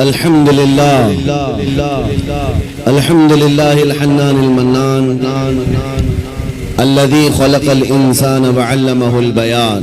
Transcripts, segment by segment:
الحمد لله الحنان المنان الذي خلق الإنسان وعلمه البيان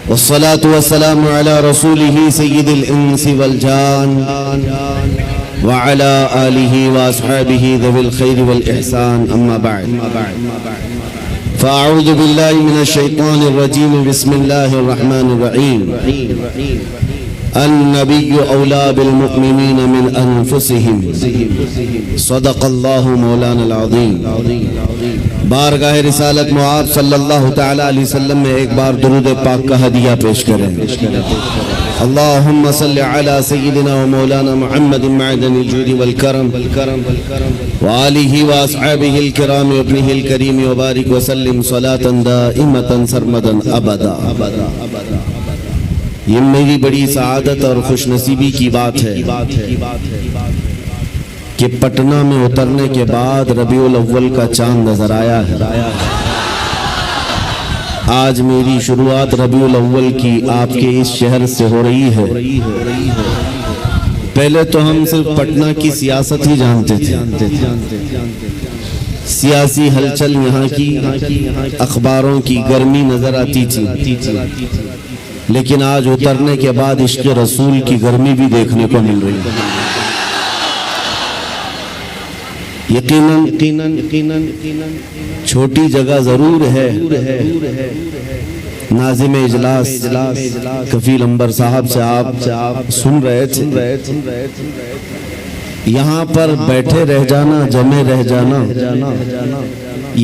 والصلاة والسلام على رسوله سيد الإنس والجان وعلى آله وأصحابه ذوي الخير والإحسان أما بعد فأعوذ بالله من الشيطان الرجيم بسم الله الرحمن الرحيم النبي أولى بالمؤمنين من أنفسهم صدق الله مولانا العظيم بارگاہ رسالت معاب صلی اللہ تعالی علیہ وسلم میں ایک بار درود پاک کا ہدیہ پیش کریں اللہم صلی علی سیدنا و مولانا محمد معدن الجود والکرم وآلہ واصحابہ الکرام وابنہ الکریم وبارک وسلم صلاة دائمة سرمدا ابدا یہ میری بڑی سعادت اور خوش نصیبی کی بات ہے کہ پٹنہ میں اترنے کے بعد ربیع الاول کا چاند نظر آیا ہے۔ آج میری شروعات ربیع الاول کی آپ کے اس شہر سے ہو رہی ہے۔ پہلے تو ہم صرف پٹنہ کی سیاست ہی جانتے تھے، سیاسی ہلچل یہاں کی اخباروں کی گرمی نظر آتی تھی، لیکن آج اترنے کے بعد عشق رسول کی گرمی بھی دیکھنے کو مل رہی ہے۔ یقیناً چھوٹی جگہ ضرور ہے۔ ناظم اجلاس کفیل انبر صاحب سے آپ سن رہے تھے، یہاں پر بیٹھے رہ جانا، جمع رہ جانا،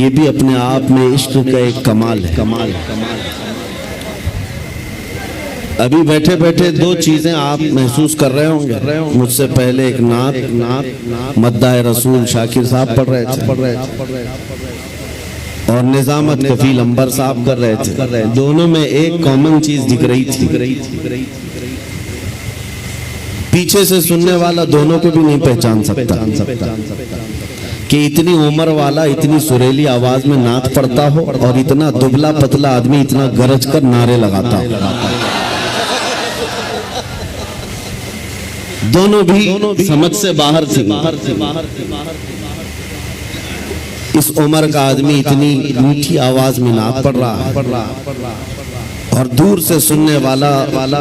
یہ بھی اپنے آپ میں عشق کا ایک کمال ہے۔ ابھی بیٹھے بیٹھے دو چیزیں آپ محسوس کر رہے ہوں گے۔ مجھ سے پہلے ایک نعت مداح رسول شاکر صاحب پڑھ رہے تھے اور نظامت کفیل انبر صاحب کر رہے تھے۔ دونوں میں ایک کامن چیز دکھ رہی تھی، پیچھے سے سننے والا دونوں کو بھی نہیں پہچان سکتا کہ اتنی عمر والا اتنی سریلی آواز میں نعت پڑھتا ہو اور اتنا دبلا پتلا آدمی اتنا گرج کر نعرے لگاتا ہو۔ دونوں بھی سمجھ سے باہر تھی۔ اس عمر کا آدمی اتنی میٹھی آواز میں نعت پڑھ رہا ہے اور دور سے سننے والا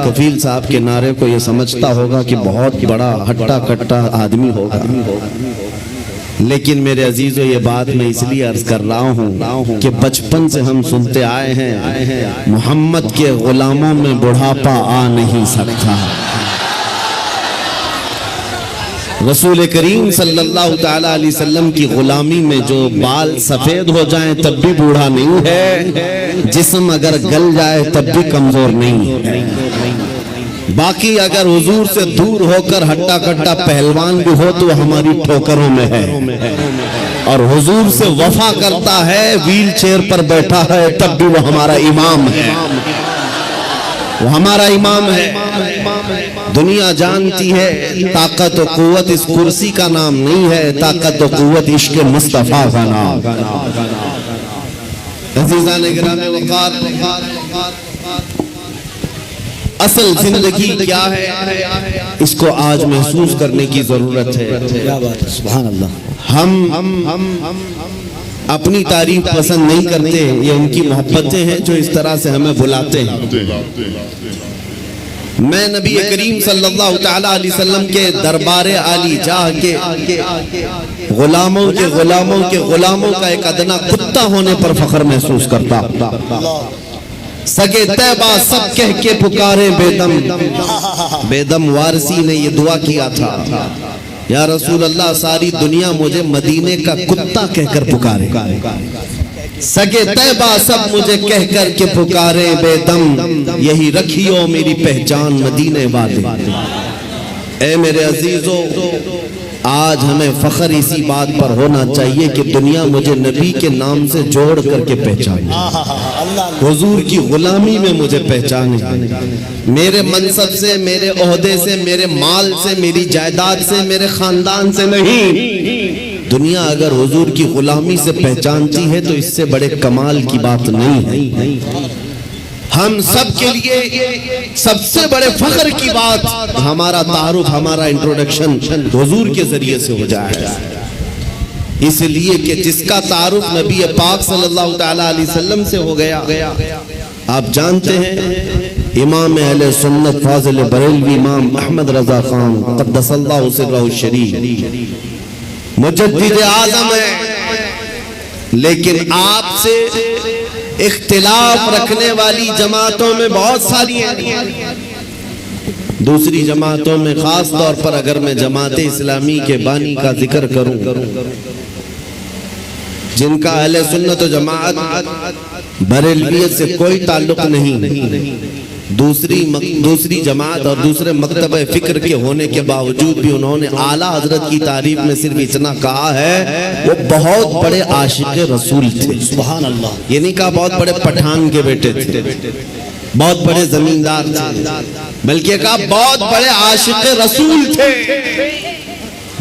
کفیل صاحب کے نعرے کو یہ سمجھتا ہوگا کہ بہت بڑا ہٹا کٹا آدمی ہوگا۔ لیکن میرے عزیزو، یہ بات میں اس لیے عرض کر رہا ہوں کہ بچپن سے ہم سنتے آئے ہیں محمد کے غلاموں میں بڑھاپا آ نہیں سکتا۔ رسول کریم صلی اللہ تعالی علیہ وسلم کی غلامی میں جو بال سفید ہو جائیں تب بھی بوڑھا نہیں ہے، جسم اگر گل جائے تب بھی کمزور نہیں ہے۔ باقی اگر حضور سے دور ہو کر ہٹا کٹا پہلوان بھی ہو تو ہماری ٹھوکروں میں ہے، اور حضور سے وفا کرتا ہے، ویل چیئر پر بیٹھا ہے، تب بھی وہ ہمارا امام ہے، وہ ہمارا امام ہے۔ دنیا جانتی ہے طاقت و قوت اس کرسی کا نام نہیں ہے، طاقت و قوت عشق مصطفیٰ کا نام۔ عزیزان گرامی وقار، اصل زندگی کیا ہے اس کو آج محسوس کرنے کی ضرورت ہے۔ سبحان اللہ۔ ہم اپنی تعریف پسند نہیں کرتے، یہ ان کی محبتیں ہیں جو اس طرح سے ہمیں بلاتے ہیں۔ میں نبی کریم صلی اللہ تعالی علیہ وسلم کے دربار عالی جاہ کے غلاموں کا ایک ادنا کتا ہونے پر فخر محسوس کرتا۔ سگے طیبہ سب کہہ کے پکارے بے دم وارسی نے یہ دعا کیا تھا، یا رسول اللہ ساری دنیا مجھے مدینے کا کتا کہہ کر پکارے، سگے طیبہ سب مجھے کہہ کر کے پکارے بے دم، یہی رکھیو میری پہچان مدینے والے۔ اے میرے عزیزو، آج ہمیں فخر اسی بات پر ہونا چاہیے کہ دنیا مجھے نبی کے نام سے جوڑ کر کے پہچانے، حضور کی غلامی میں مجھے پہچانے، میرے منصب سے، میرے عہدے سے، میرے مال سے، میری جائیداد سے، میرے خاندان سے نہیں۔ دنیا اگر حضور کی غلامی سے پہچانتی ہے تو اس سے بڑے کمال کی بات نہیں ہے۔ ہم سب کے لیے سب سے بڑے فخر کی بات ہمارا تعارف، ہمارا انٹروڈکشن حضور کے ذریعے سے ہو جائے، اس لیے کہ جس کا تعارف نبی پاک صلی اللہ تعالیٰ علیہ وسلم سے ہو گیا، آپ جانتے ہیں امام اہل سنت فاضل بریلوی امام احمد رضا خان قدس اللہ سرہ الشریف مجدد اعظم ہے، لیکن آپ سے اختلاف رکھنے والی جماعتوں میں بہت ساری ہیں۔ دوسری جماعتوں میں خاص طور پر اگر میں جماعت اسلامی کے بانی کا ذکر کروں، جن کا اہل سنت و جماعت بریلویت سے کوئی تعلق نہیں، دوسری جماعت اور دوسرے مکتبہ فکر کے ہونے کے باوجود بھی انہوں نے اعلیٰ حضرت کی تعریف میں صرف اتنا کہا ہے وہ بہت بڑے عاشق رسول تھے۔ سبحان اللہ۔ یہ نہیں کہا بہت بڑے پٹھان کے بیٹے تھے، بہت بڑے زمیندار تھے، بلکہ کہا بہت بڑے عاشق رسول تھے۔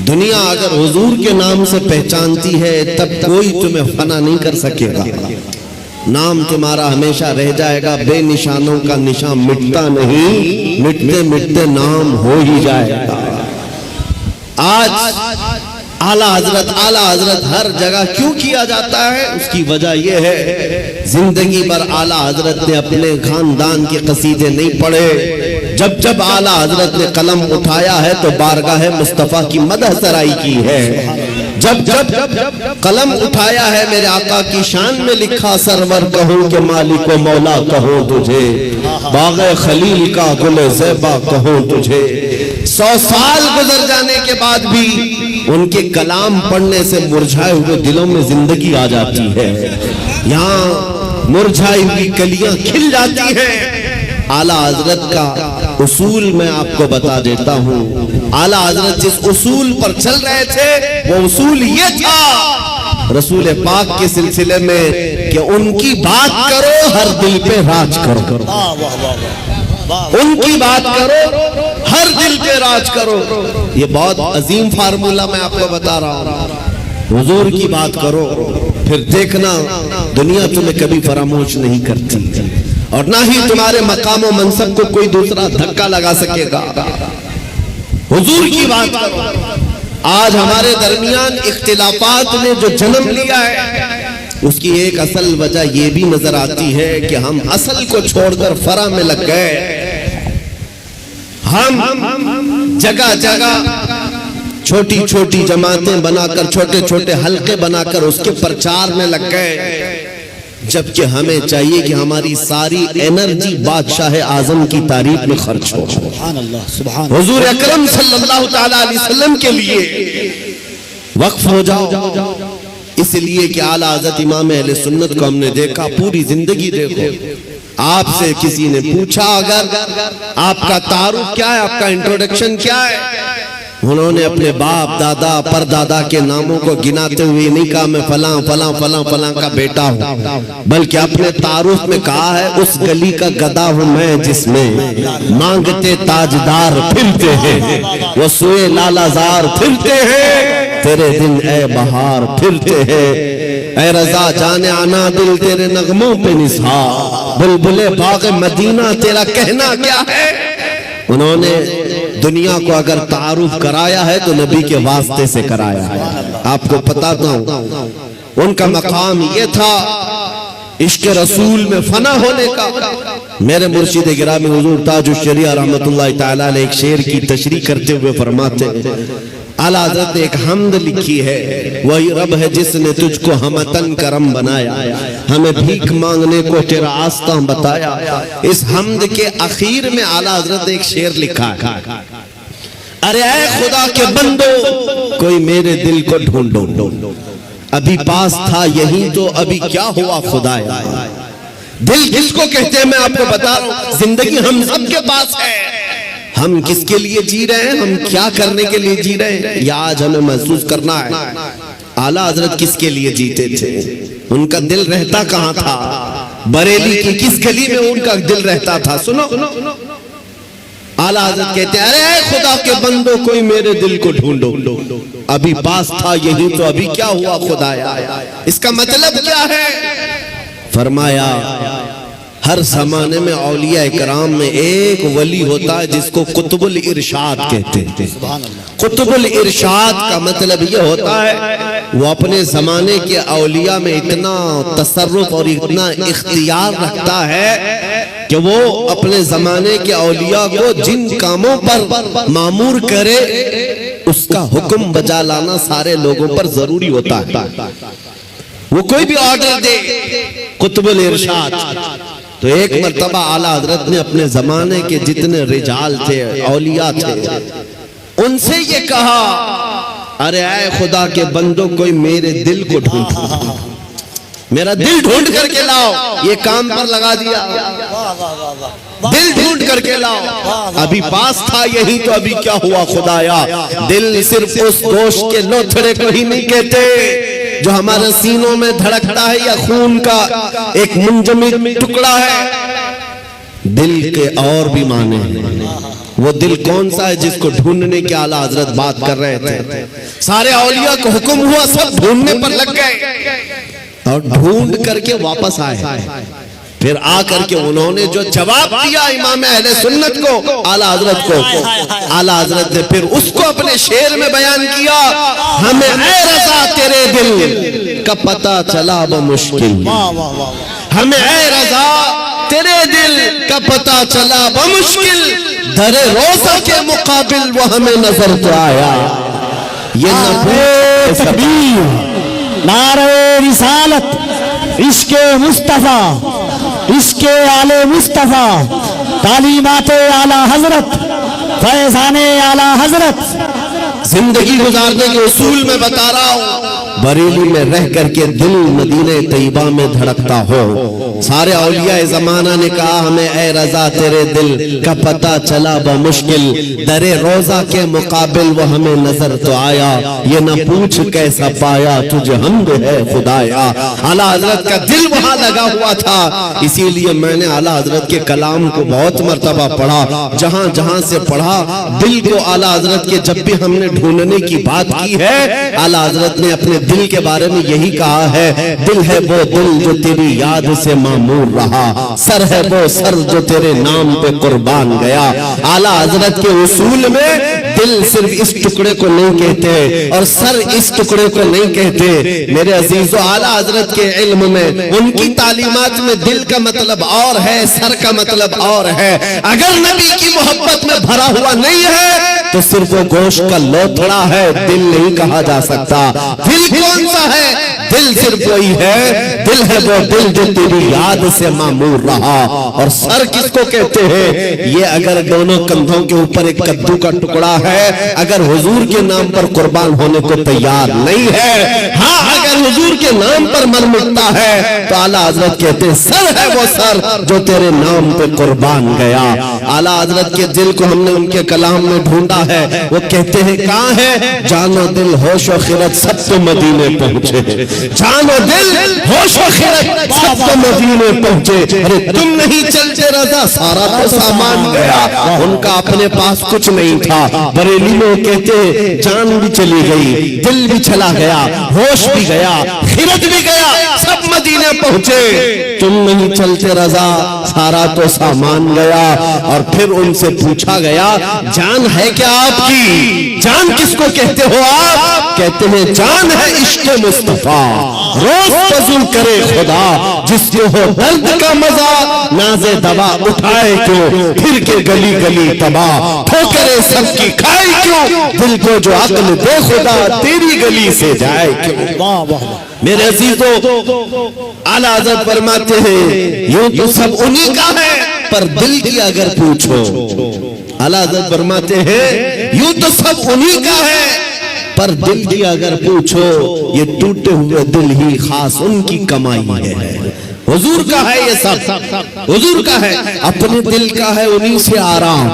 دنیا اگر حضور کے نام سے پہچانتی ہے تب کوئی تمہیں فنا نہیں کر سکے گا، نام تمہارا ہمیشہ رہ جائے گا، بے نشانوں کا نشان مٹتا نہیں، مٹتے مٹتے نام ہو ہی جائے گا۔ آج اعلیٰ حضرت ہر جگہ کیوں کیا جاتا ہے؟ اس کی وجہ یہ ہے زندگی بھر اعلیٰ حضرت نے اپنے خاندان کے قصیدے نہیں پڑھے، جب اعلیٰ حضرت نے قلم اٹھایا ہے تو بارگاہ مصطفیٰ کی مدح سرائی کی ہے، جب قلم اٹھایا ہے میرے آقا کی شان میں لکھا سرور کہوں کہ مالک و مولا کہوں تجھے، باغ خلیل کا گل زیبا کہوں تجھے۔ 100 سال گزر جانے کے بعد بھی ان کے کلام پڑھنے سے مرجھائے ہوئے دلوں میں زندگی آ جاتی ہے، یہاں مرجھائی ہوئی کلیاں کھل جاتی ہیں۔ اعلیٰ حضرت کا اصول میں آپ کو بتا دیتا ہوں، اعلیٰ حضرت جس اصول پر چل رہے تھے وہ اصول یہ تھا رسول پاک کے سلسلے میں کہ ان کی بات کرو ہر دل پہ راج کرو، ان کی بات کرو ہر دل پہ راج کرو۔ یہ بہت عظیم فارمولہ میں آپ کو بتا رہا ہوں، حضور کی بات کرو پھر دیکھنا دنیا تمہیں کبھی فراموش نہیں کرتی، اور نہ ہی تمہارے مقام و منصب کو کوئی دوسرا دھکا لگا سکے گا۔ حضور کی بات کرو۔ آج ہمارے درمیان اختلافات نے جو جنم لیا ہے اس کی ایک اصل وجہ یہ بھی نظر آتی ہے کہ ہم اصل کو چھوڑ کر فرع میں لگ گئے، ہم جگہ جگہ چھوٹی چھوٹی جماعتیں بنا کر چھوٹے چھوٹے حلقے بنا کر اس کے پرچار میں لگ گئے، جبکہ ہمیں چاہیے کہ ہماری ساری انرجی بادشاہ اعظم کی تعریف میں خرچ ہو، سبحان اللہ، سبحان حضور اکرم صلی اللہ تعالیٰ علیہ وسلم کے لیے وقف ہو جاؤ۔ اس لیے کہ اعلیٰ حضرت امام اہل سنت کو ہم نے دیکھا، پوری زندگی دیکھو، آپ سے کسی نے پوچھا اگر آپ کا تعارف کیا ہے، آپ کا انٹروڈکشن کیا ہے، انہوں نے اپنے باپ دادا پر دادا کے ناموں کو گناتے ہوئے نہیں کہا میں فلاں فلاں فلاں فلاں کا بیٹا ہوں، بلکہ اپنے تعارف میں کہا ہے اس گلی کا گدا ہوں میں جس میں مانگتے تاجدار پھرتے ہیں، وہ سوئے لالا زار پھرتے ہیں، تیرے دن اے بہار پھرتے ہیں، اے رضا جانے آنا دل تیرے نغموں پہ نثار، بلبلے باغ مدینہ تیرا کہنا کیا ہے۔ انہوں نے دنیا کو اگر تعارف کرایا ہے تو نبی کے واسطے سے کرایا ہے۔ آپ کو بتاتا ہوں ان کا مقام یہ تھا عشق رسول میں فنا ہونے کا۔ میرے مرشد گرامی حضور تاج الشریعہ رحمت اللہ تعالیٰ علیہ ایک شعر کی تشریح کرتے ہوئے فرماتے ہیں، اعلیٰ حضرت نے ایک حمد لکھی ہے، وہی رب ہے جس نے تجھ کو ہمتن کرم بنایا، ہمیں بھیک مانگنے کو تیرا آستاں بتایا۔ اس حمد کے اخیر میں اعلیٰ حضرت نے ایک شعر لکھا ہے، ارے اے خدا کے بندو کوئی میرے دل کو ڈھونڈو، ابھی پاس تھا یہی تو ابھی کیا ہوا خدایا۔ دل کس کو کہتے ہیں میں آپ کو بتا رہا ہوں، زندگی ہم سب کے پاس ہے، ہم کس کے لیے جی رہے ہیں، ہم کیا کرنے کے لیے جی رہے ہیں، یہ آج ہمیں محسوس کرنا ہے۔ اعلیٰ حضرت کس کے لیے جیتے تھے، ان کا دل رہتا کہاں تھا، بریلی کی کس گلی میں ان کا دل رہتا تھا۔ سنو اعلیٰ حضرت کہتے ہیں ارے اے خدا کے بندو کوئی میرے دل کو ڈھونڈو، ابھی پاس تھا یہی تو ابھی کیا ہوا خدایا۔ اس کا مطلب کیا ہے؟ فرمایا ہر زمانے میں اولیاء کرام میں ایک ولی ہوتا ہے جس کو قطب الارشاد کہتے ہیں۔ قطب الارشاد کا مطلب یہ ہوتا ہے وہ اپنے زمانے کے اولیاء میں اتنا تصرف اور اتنا اختیار رکھتا ہے کہ وہ اپنے زمانے کے اولیاء کو جن کاموں پر مامور کرے اس کا حکم بجا لانا سارے لوگوں پر ضروری ہوتا ہے۔ وہ کوئی بھی آرڈر دے، قطب الارشاد۔ تو ایک مرتبہ اعلیٰ حضرت نے اپنے زمانے کے جتنے رجال تھے، اولیاء تھے، ان سے یہ کہا، ارے اے خدا کے بندوں، کوئی میرے دل کو ڈھونڈو، میرا دل ڈھونڈ کر کے لاؤ۔ یہ کام پر لگا دیا، دل ڈھونڈ کر کے لاؤ۔ ابھی پاس تھا یہی تو ابھی کیا ہوا خدایا؟ دل صرف اس گوشت کے لوتھڑے کو ہی نہیں کہتے جو ہمارے سینوں میں دھڑکتا ہے یا خون کا ایک منجمد ٹکڑا ہے۔ دل کے اور بھی معنی ہیں۔ وہ دل کون سا ہے جس کو ڈھونڈنے کے اعلیٰ حضرت بات کر رہے تھے؟ سارے اولیاء کو حکم ہوا، سب ڈھونڈنے پر لگ گئے اور ڈھونڈ کر کے واپس آئے۔ پھر آ کر کے انہوں نے جو جواب دیا امام اہل سنت کو، اعلیٰ حضرت کو، اعلیٰ حضرت نے پھر اس کو اپنے شعر میں بیان کیا، ہمیں اے رضا تیرے دل کا پتہ چلا بمشکل، ہمیں اے رضا تیرے دل کا پتہ چلا بمشکل، در روزہ کے مقابل وہ ہمیں نظر تو آیا۔ یہ نبی تکبیر، نعرہ رسالت، عشق مصطفیٰ، عشق آل مصطفیٰ، تعلیمات اعلیٰ حضرت، فیضان اعلیٰ حضرت۔ زندگی گزارنے کے اصول میں بتا رہا ہوں، بریلی میں رہ کر کے دل مدینہ طیبہ میں دھڑکتا ہو۔ سارے اولیاء زمانہ نے کہا، ہمیں اے رضا تیرے دل کا پتہ چلا بمشکل، در روزہ کے مقابل وہ ہمیں نظر تو آیا، یہ نہ پوچھ کیسا پایا تجھے حمد ہے خدایا۔ اعلیٰ حضرت کا دل وہاں لگا ہوا تھا، اسی لیے میں نے اعلیٰ حضرت کے کلام کو بہت مرتبہ پڑھا، جہاں جہاں سے پڑھا دل کو اعلیٰ حضرت کے جب بھی ہم نے ڈھونڈنے کی بات کی ہے، اعلیٰ حضرت نے اپنے دل کے بارے میں یہی کہا ہے، دل ہے وہ دل جو تیری یاد سے معمور رہا، سر ہے وہ سر جو تیرے نام پہ قربان گیا۔ اعلیٰ حضرت کے اصول میں دل صرف اس ٹکڑے کو نہیں کہتے اور سر اس ٹکڑے کو نہیں کہتے۔ میرے عزیزو، اعلیٰ حضرت کے علم میں، ان کی تعلیمات میں دل کا مطلب اور ہے، سر کا مطلب اور ہے۔ اگر نبی کی محبت میں بھرا ہوا نہیں ہے تو صرف وہ گوشت کا لوتھڑا ہے، دل نہیں کہا جا سکتا۔ دل کون سا ہے؟ دل صرف وہی ہے، دل ہے وہ دل جو تیری یاد سے معمور رہا۔ اور سر کس کو کہتے ہیں؟ یہ اگر دونوں کندھوں کے اوپر ایک کدو کا ٹکڑا ہے، اگر حضور کے نام پر قربان ہونے کو تیار نہیں ہے، ہاں اگر حضور کے نام پر مر مٹتا ہے تو اعلیٰ حضرت کہتے ہیں سر ہے وہ سر جو تیرے نام پہ قربان گیا۔ اعلیٰ حضرت کے دل کو ہم نے ان کے کلام میں ڈھونڈا ہے، وہ کہتے ہیں کہاں ہے؟ جان و دل ہوش و خرد سب تو مدینے پہنچے، جان و دل ہوش و خرد سب تو مدینے پہنچے۔ ارے تم نہیں چلتے رضا، سارا تو سامان گیا۔ ان کا اپنے پاس کچھ نہیں تھا۔ بریلی میں وہ کہتے ہیں جان بھی چلی گئی، دل بھی چلا گیا، ہوش بھی گیا، خرد بھی گیا، سب مدینے پہنچے۔ تم نہیں چلتے رضا، سارا تو سامان گیا۔ اور پھر ان سے پوچھا گیا جان ہے کیا آپ کی؟ جان کس کو کہتے ہو آپ؟ کہتے ہیں جان ہے عشق مصطفیٰ، روز فضل کرے خدا، جس کو ہو درد کا مزہ، ناز دوا اٹھائے کیوں، پھر کے گلی گلی تباہ، ٹھوکرے سب کی کھائے کیوں، دل کو جو عقل دے خدا، تیری گلی سے جائے کیوں۔ میرے عزیزو، اعلیٰ حضرت فرماتے ہیں یوں تو سب انہی کا ہے، پر دل کی اگر پوچھو، اعلیٰ حضرت فرماتے ہیں یوں تو سب انہی کا ہے، پر دل کی اگر پوچھو، یہ ٹوٹے ہوئے دل ہی خاص ان کی کمائی ہے۔ حضور کا ہے یہ سب، حضور کا ہے، اپنے دل کا ہے انہی سے آرام،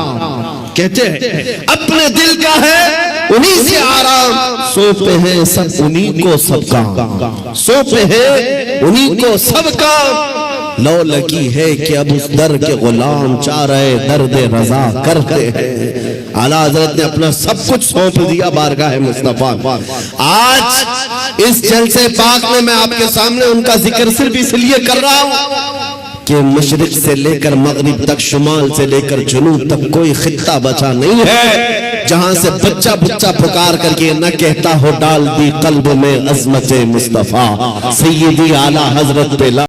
کہتے ہیں اپنے دل کا ہے انہی سے آرام، سوپے ہیں سب انہی کو سب کام، سوپے ہیں انہی کو سب کام۔ لو لگی ہے کہ اب اس در کے غلام چاہ رہے درد رضا کرتے ہیں۔ اعلیٰ حضرت نے اپنا سب کچھ سونپ دیا بارگاہ مصطفیٰ۔ آج اس جلسے پاک میں آپ کے سامنے ان کا ذکر صرف اس لیے کر رہا ہوں کہ مشرق سے لے کر مغرب تک، شمال سے لے کر جنوب تک کوئی خطہ بچا نہیں ہے جہاں سے بچہ بچہ پکار کر کے نہ کہتا ہو ڈال دی قلب میں عظمت مصطفیٰ سیدی اعلیٰ حضرت